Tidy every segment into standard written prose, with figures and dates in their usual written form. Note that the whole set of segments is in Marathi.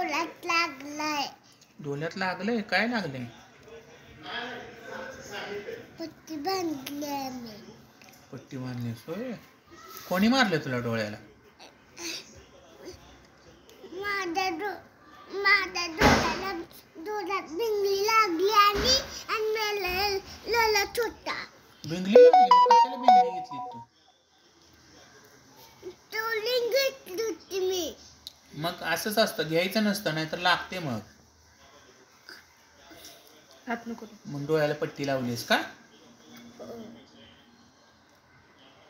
डोळ्यात लागलंय. डोळ्यात लागलंय? काय लागलंय? पट्टी बांधली आहे मी. पट्टी बांधलीस होय? कोणी मारलं तुला डोळ्याला? माझ्या डोळ्याला डोळ्यात बिंगली लागली आणि मला ललत होता. बिंगली लागली? कशाला बिंगली घेतली तू? टोलिंग घेतली होती मी. मग असंच असतं, घ्यायचं नसतं, नाहीतर लागते मग. मग डोळ्याला पट्टी लावलीस का?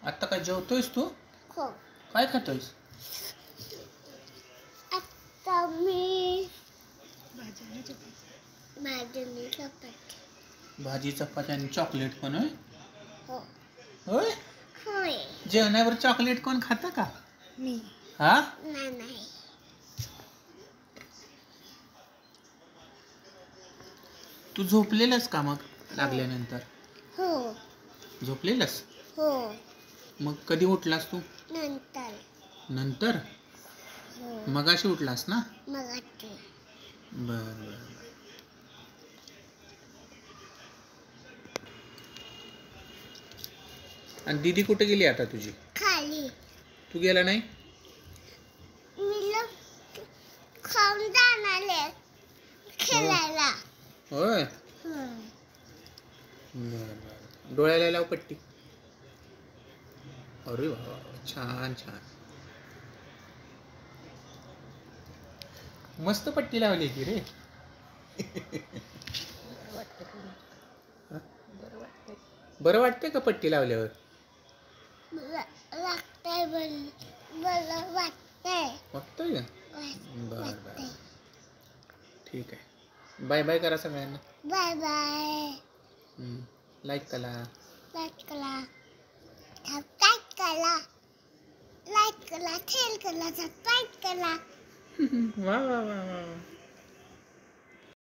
आता काय जेवतोयस तू? हो. काय खातोयस? आता मी भाजी चपाती आणि चॉकलेट पण होय? हो. होय? होय. जेवणावर चॉकलेट कोण खातं का? मी. हा? नाही. तू झोपलेलंस का मग लागल्यानंतर? हो. झोपलेलंस? हो. मग कधी उठलास तू? नंतर? हो. मगाशी उठलास ना? मगाशी. बर. आणि दीदी कुठे गेली आता तुझी? खाली. तू गेला नाही? मी खाऊन जाणार खेळायला. होय? डोळ्याला लाव पट्टी. अरे वा, छान. मस्त पट्टी लावली की रे. बरं वाटतंय का पट्टी लावल्यावर? वाटतंय का? बर. ठीक आहे. बाय बाय करा सगळ्यांना. Bye bye. लाईक करा. शेअर करा, सबस्क्राईब करा. वा.